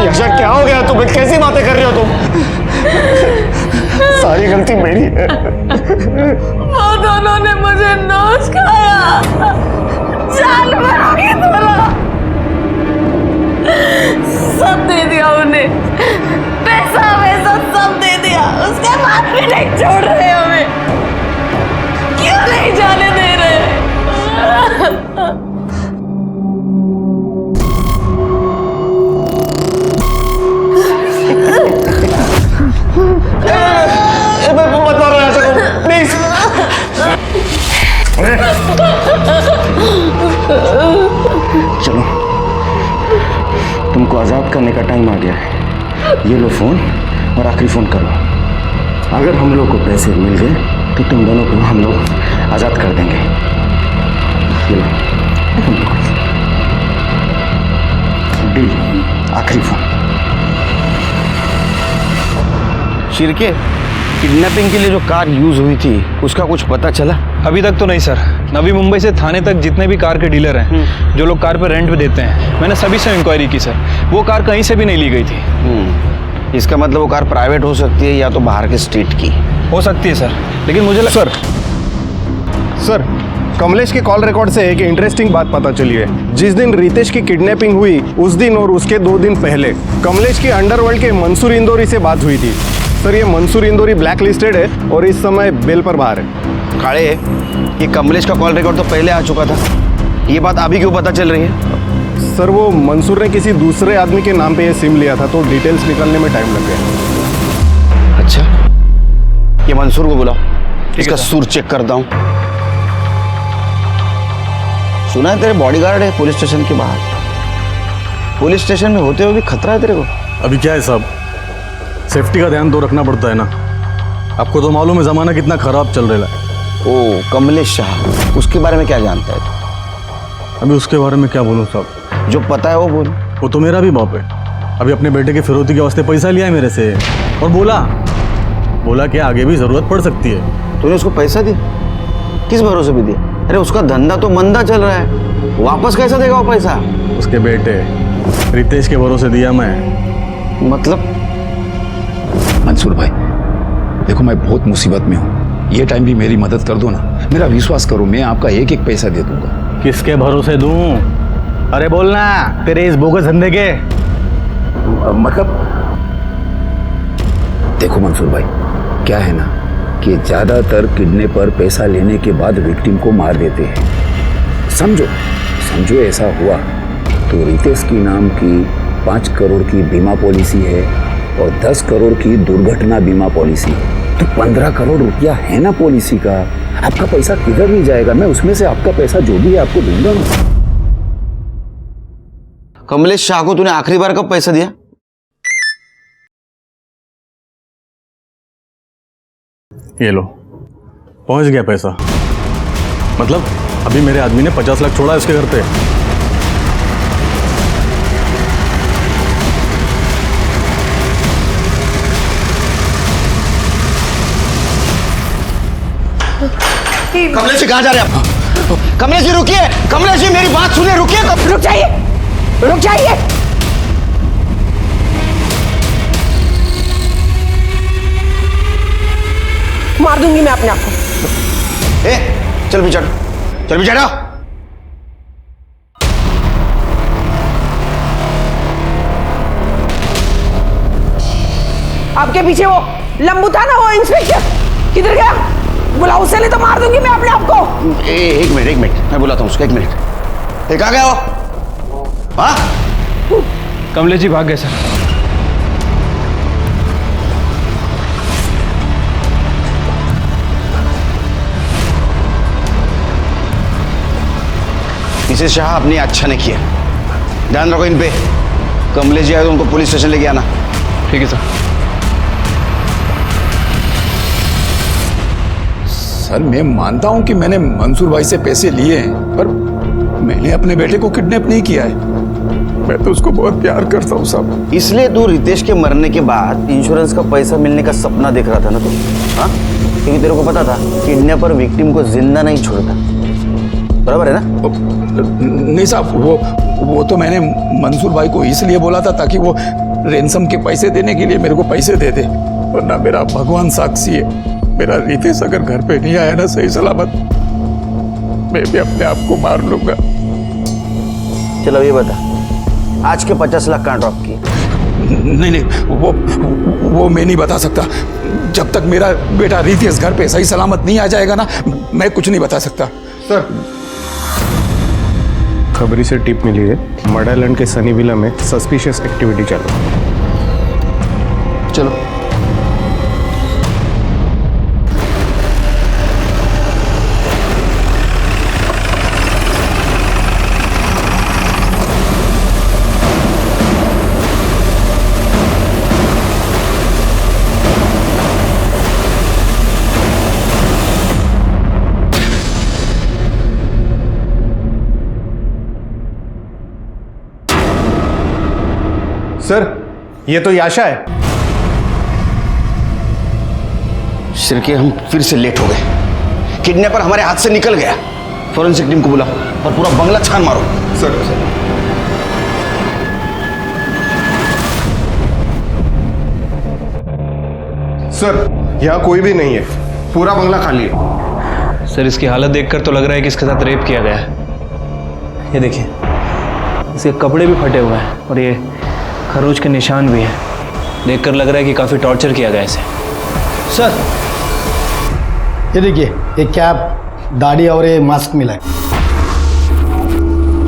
यशा क्या हो गया तुम्हें, कैसी बातें कर रही हो तुम? सारी गलती मेरी है। वो दोनों ने मुझे नोच खाया, जानवरों की तरह सब दे दिया उन्हें, पैसा वैसा सब दे दिया, उसके बाद भी नहीं छोड़ रहे हमें। क्यों नहीं जाने दे रहे? मत मारो ऐसा तुम, प्लीज। चलो तुमको आजाद करने का टाइम आ गया है। ये लो फोन और आखिरी फोन करो। अगर हम लोग को पैसे मिल गए तो तुम दोनों को हम लोग आजाद कर देंगे। ये लो डील, आखिरी फोन। शिरके, किडनैपिंग के लिए जो कार यूज हुई थी उसका कुछ पता चला? अभी तक तो नहीं सर। नवी मुंबई से थाने तक जितने भी कार के डीलर हैं जो लोग कार पे रेंट पे देते हैं, मैंने सभी से इंक्वायरी की सर। वो कार कहीं से भी नहीं ली गई थी। इसका मतलब वो कार प्राइवेट हो सकती है या तो बाहर के स्टेट की हो सकती है सर, लेकिन मुझे सर कमलेश के कॉल रिकॉर्ड से एक इंटरेस्टिंग बात पता चली है। जिस दिन रितेश की किडनैपिंग हुई उस दिन और उसके 2 दिन पहले कमलेश की अंडरवर्ल्ड के मंसूर इंदौरी से बात हुई थी। सर ये मंसूर इंदौरी ब्लैक लिस्टेड है और इस समय बेल पर बाहर है। काले, ये कमलेश का कॉल रिकॉर्ड तो पहले आ चुका था, ये बात अभी क्यों पता चल रही है? सर वो मंसूर ने किसी दूसरे आदमी के नाम पे ये सिम लिया था तो डिटेल्स निकालने में टाइम लग गया। अच्छा, ये मंसूर को बुलाओ, इसका सुर चेक करता हूँ। सुना है तेरे बॉडीगार्ड है पुलिस स्टेशन के बाहर। पुलिस स्टेशन में होते हुए भी खतरा है तेरे को? अभी क्या है साहब, सेफ्टी का ध्यान तो रखना पड़ता है ना। आपको तो मालूम है जमाना कितना खराब चल रहा है। ओ कमलेश शाह, उसके बारे में क्या जानता है तू? अभी उसके बारे में क्या बोलूं साहब? जो पता है वो बोल। वो तो मेरा भी बाप है। अभी अपने बेटे के फिरौती के वास्ते पैसा लिया है मेरे से और बोला कि आगे भी जरूरत पड़ सकती है। तूने उसको पैसा दिया? किस भरोसे भी दिया? अरे उसका धंधा तो मंदा चल रहा है, वापस कैसा देगा वो पैसा? उसके बेटे रितेश के भरोसे दिया मैं। मतलब? मंसूर भाई देखो, मैं बहुत मुसीबत में हूँ, ये टाइम भी मेरी मदद कर दो ना। मेरा विश्वास करो, मैं आपका एक एक पैसा दे दूंगा। किसके भरोसे दूं? अरे बोलना तेरे इस बोगस धंधे के। मतलब देखो मंसूर भाई, क्या है ना कि ज्यादातर किडनैपर पैसा लेने के बाद विक्टिम को मार देते हैं। समझो ऐसा हुआ तो रितेश की नाम की 5 करोड़ की बीमा पॉलिसी है और 10 करोड़ की दुर्घटना बीमा पॉलिसी, तो 15 करोड़ रुपया है ना पॉलिसी का। आपका पैसा किधर नहीं जाएगा, मैं उसमें से आपका पैसा जो भी है आपको दूंगा ना। कमलेश शाह को तूने आखिरी बार कब पैसा दिया? ये लो, पहुंच गया पैसा। मतलब अभी मेरे आदमी ने 50 लाख छोड़ा है उसके घर पे। कमलेश जी कहाँ जा रहे हैं आप? कमलेश जी रुकिए, कमलेश जी मेरी बात सुनिए, रुकिए। रुक जाइए, रुक जाइए। मार दूंगी मैं अपने आप को। चल पीछे हटो, चल पीछे हटो। आपके पीछे वो लंबू था ना, वो इंस्पेक्टर किधर गया? बुलाओ उसे, नहीं तो मार दूंगी मैं अपने आप को। एक मिनट मैं बुलाता हूँ उसको, 1 मिनट। कहाँ गया वो? हाँ? कमलेश जी भाग गए सर। मिसेस शाह अपनी अच्छा नहीं किया। ध्यान रखो इन पे। कमलेश जी आए तो उनको पुलिस स्टेशन लेके आना। ठीक है सर। सर मैं मानता हूं कि मैंने मंसूर भाई से पैसे लिए हैं, पर मैंने अपने बेटे को किडनैप नहीं किया है। मैं तो उसको बहुत प्यार करता हूँ साहब। इसलिए तू रितेश के मरने के बाद इंश्योरेंस का पैसा मिलने का सपना देख रहा था ना तू? हाँ, क्योंकि तेरे को पता था किडनैपर विक्टिम को जिंदा नहीं छोड़ता। बराबर है ना? नहीं साहब, वो तो मैंने मंसूर भाई को इसलिए बोला था ताकि वो रेंसम के पैसे देने के लिए मेरे को पैसे दे दे, वरना मेरा भगवान साक्षी है, मेरा रितेश अगर घर पे नहीं आया ना सही सलामत, मैं भी अपने आप को मार लूंगा। चलो ये बता, आज के 50 लाख कहाँ ड्रॉप किए? नहीं, वो मैं नहीं बता सकता। जब तक मेरा बेटा रितेश घर पे सही सलामत नहीं आ जाएगा ना, मैं कुछ नहीं बता सकता। सर, खबरी से टिप मिली है, मर्ड आइलैंड के सनी विला में सस्पिशियस एक्टिविटी चालू। चलो। सर, ये तो याशा है। शिरके, हम फिर से लेट हो गए। किडनैपर हमारे हाथ से निकल गया। फॉरेंसिक टीम को बुलाओ और पूरा बंगला छान मारो। सर। सर, यहाँ कोई भी नहीं है, पूरा बंगला खाली है। सर, इसकी हालत देखकर तो लग रहा है कि इसके साथ रेप किया गया है। ये देखिए, इसके कपड़े भी फटे हुए हैं और ये खरोच के निशान भी हैं। देखकर लग रहा है कि काफ़ी टॉर्चर किया गया इसे। सर, ये देखिए, एक कैप, दाढ़ी और ये मास्क मिला है।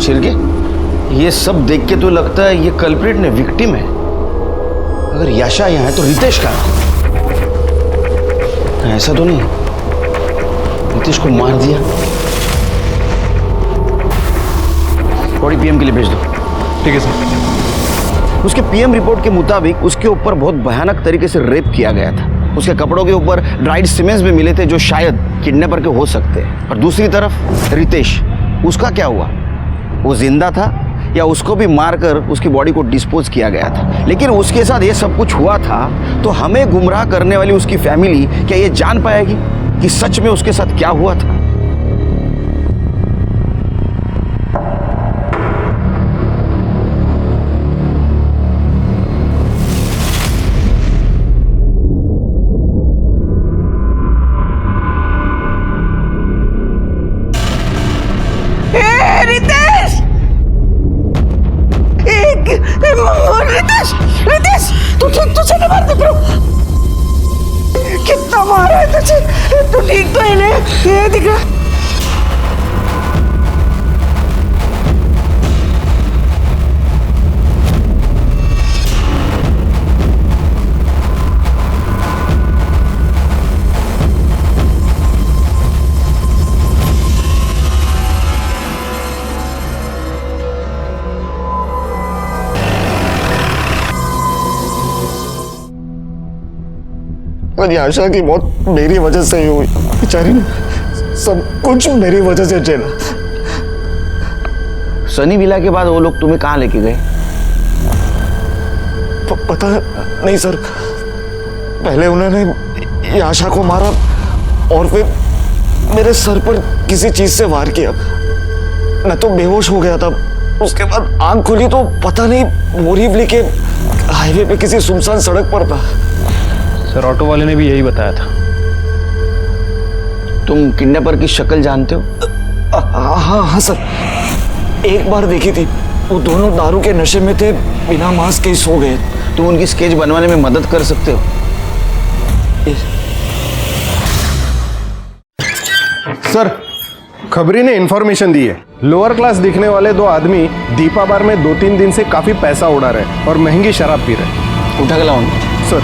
शिरके, ये सब देख के तो लगता है ये कल्प्रिट ने विक्टिम है। अगर याशा यहाँ है तो रितेश का? ऐसा तो नहीं, रितेश को मार दिया। बॉडी पीएम के लिए भेज दो। ठीक है सर। उसके पीएम रिपोर्ट के मुताबिक उसके ऊपर बहुत भयानक तरीके से रेप किया गया था। उसके कपड़ों के ऊपर ड्राइड सीमेंट्स भी मिले थे जो शायद किडनैपर के हो सकते हैं। और दूसरी तरफ रितेश, उसका क्या हुआ? वो जिंदा था या उसको भी मारकर उसकी बॉडी को डिस्पोज किया गया था? लेकिन उसके साथ ये सब कुछ हुआ था तो हमें गुमराह करने वाली उसकी फैमिली क्या ये जान पाएगी कि सच में उसके साथ क्या हुआ था? रितेश, तुझे नहीं मारते ब्रो। कितना मारा है तुझे? तू ठीक तो है ना? ये दिख रहा। और आशा की मौत मेरी वजह से ही हुई। बेचारी ने सब कुछ मेरी वजह से झेला। सनी विला के बाद वो लोग तुम्हें कहाँ लेके गए? पता नहीं सर। पहले उन्होंने आशा को मारा और फिर मेरे सर पर किसी चीज से वार किया। मैं तो बेहोश हो गया था। उसके बाद आंख खुली तो पता नहीं बोरीवली के हाईवे पे किसी सुनसान सड़क पर था। सर, ऑटो वाले ने भी यही बताया था। तुम किडनैपर की शक्ल जानते हो? हाँ सर, एक बार देखी थी। वो दोनों दारू के नशे में थे, बिना मास्क के सो गए। तुम उनकी स्केच बनवाने में मदद कर सकते हो? सर, खबरी ने इंफॉर्मेशन दी है। लोअर क्लास दिखने वाले दो आदमी दीपा बार में 2-3 दिन से काफी पैसा उड़ा रहे और महंगी शराब पी रहे। उठा के लाओ सर।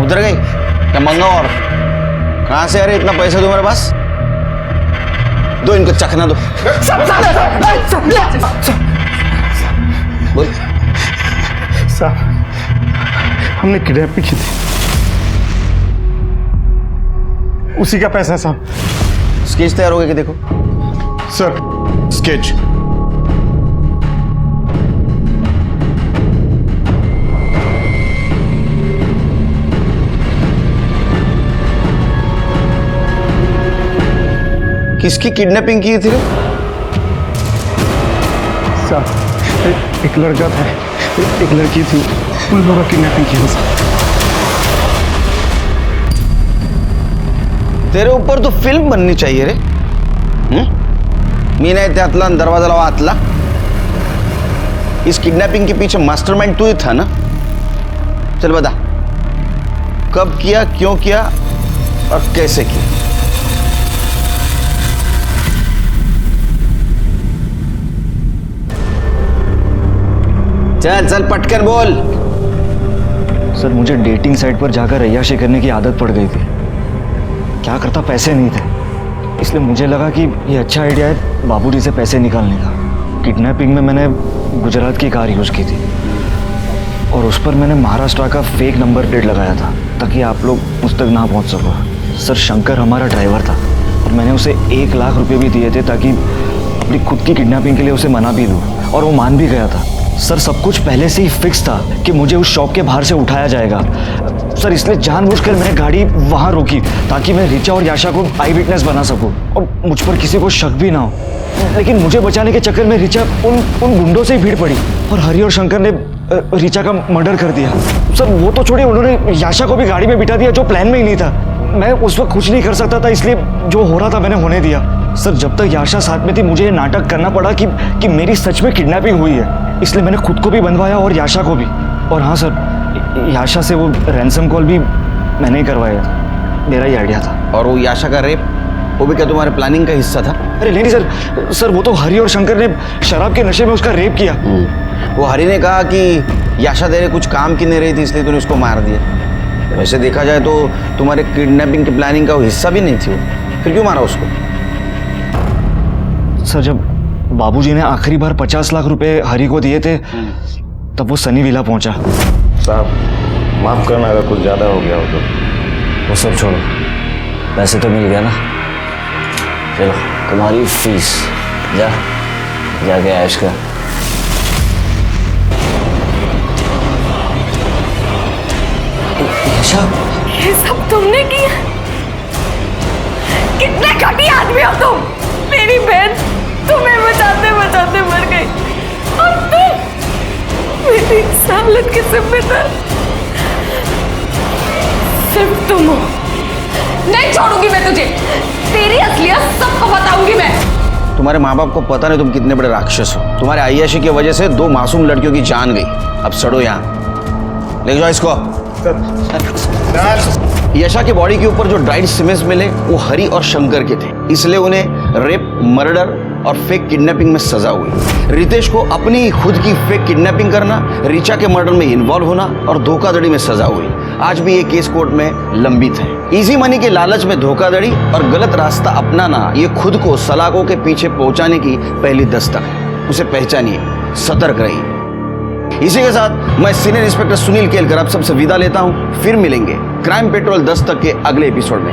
उधर गई क्या मंगा? और कहाँ से आ रहे इतना पैसा तुम्हारे पास? दो इनको चखना दो। बोल। साहब हमने किडनैपिंग की थी, उसी का पैसा है साहब। स्केच तैयार हो गया कि देखो। Sir sketch. किसकी किडनैपिंग की थी? साहब एक लड़का था, एक लड़की थी, उन लोगों की किडनैपिंग की थी। तेरे ऊपर तो फिल्म बननी चाहिए रे। मीना त्यातला दरवाजा लावा आतला। इस किडनैपिंग के पीछे मास्टरमाइंड तू ही था ना? चल बता, कब किया, क्यों किया और कैसे किया? चल चल पटकन बोल। सर मुझे डेटिंग साइट पर जाकर अय्याशी करने की आदत पड़ गई थी। क्या करता, पैसे नहीं थे, इसलिए मुझे लगा कि ये अच्छा आइडिया है बाबूजी से पैसे निकालने का। किडनैपिंग में मैंने गुजरात की कार यूज़ की थी और उस पर मैंने महाराष्ट्र का फेक नंबर प्लेट लगाया था ताकि आप लोग मुझ तक ना पहुंच सको। सर शंकर हमारा ड्राइवर था और मैंने उसे 1 लाख रुपए भी दिए थे ताकि अपनी खुद की किडनैपिंग के लिए उसे मना भी दूँ, और वो मान भी गया था। सर सब कुछ पहले से ही फिक्स था कि मुझे उस शॉप के बाहर से उठाया जाएगा। सर इसलिए जानबूझकर मैंने गाड़ी वहाँ रोकी ताकि मैं रिचा और याशा को आई विटनेस बना सकूं और मुझ पर किसी को शक भी ना हो। लेकिन मुझे बचाने के चक्कर में रिचा उन गुंडों से ही भीड़ पड़ी और हरि और शंकर ने रिचा का मर्डर कर दिया। सर वो तो छोड़िए, उन्होंने याशा को भी गाड़ी में बिठा दिया जो प्लान में ही नहीं था। मैं उस वक्त कुछ नहीं कर सकता था, इसलिए जो हो रहा था मैंने होने दिया। सर जब तक याशा साथ में थी मुझे ये नाटक करना पड़ा कि मेरी सच में किडनैपिंग हुई है, इसलिए मैंने खुद को भी बनवाया और याशा को भी। और हाँ सर, याशा से वो रैंसम कॉल भी मैंने ही करवाया था, मेरा ही आइडिया था। और वो याशा का रेप, वो भी क्या तुम्हारे प्लानिंग का हिस्सा था? अरे नहीं सर वो तो हरि और शंकर ने शराब के नशे में उसका रेप किया। वो हरि ने कहा कि याशा तेरे कुछ काम की नहीं रही थी इसलिए तूने उसको मार दिया। वैसे देखा जाए तो तुम्हारे किडनैपिंग की प्लानिंग का वो हिस्सा भी नहीं थी वो, फिर क्यों मारा उसको? सर जब बाबूजी ने आखिरी बार 50 लाख रुपए हरि को दिए थे तब वो सनी विला पहुंचा। साहब माफ करना अगर कुछ ज्यादा हो गया हो तो। वो सब छोड़ो, पैसे तो मिल गया ना? चलो तुम्हारी फीस, जाके ऐश कर। ये सब तुमने किया? कितने घटिया आदमी हो तुम! मेरी बहन तुम्हें बचाते बचाते मर गई और तुम मेरी इस हालत के जिम्मेदार सिर्फ तुम हो। नहीं छोड़ूंगी मैं तुझे, तेरी असलियत सबको बताऊंगी मैं। तुम्हारे माँ बाप को पता नहीं तुम कितने बड़े राक्षस हो। तुम्हारे अय्याशी की वजह से 2 मासूम लड़कियों की जान गई। अब सड़ो यहाँ, ले जाओ इसको। यशा की बॉडी के ऊपर जो ड्राइड सीमेंट्स मिले वो हरि और शंकर के थे, इसलिए उन्हें रेप, मर्डर और फेक किडनैपिंग में सजा हुई। रितेश को अपनी खुद की फेक किडनैपिंग करना, रिचा के मर्डर में इन्वॉल्व होना और धोखाधड़ी में सजा हुई। आज भी ये केस कोर्ट में लंबित है। इजी मनी के लालच में धोखाधड़ी और गलत रास्ता अपनाना ये खुद को सलाखों के पीछे पहुंचाने की पहली दस्तक है। उसे पहचानिए, सतर्क रहिए। इसी के साथ मैं सीनियर इंस्पेक्टर सुनील केलकर आप सबसे विदा लेता हूं। फिर मिलेंगे क्राइम पेट्रोल दस्तक के अगले एपिसोड में।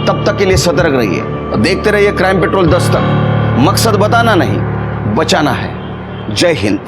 तब तक के लिए सतर्क रहिए और देखते रहिए क्राइम पेट्रोल दस्तक। मकसद बताना नहीं, बचाना है। जय हिंद।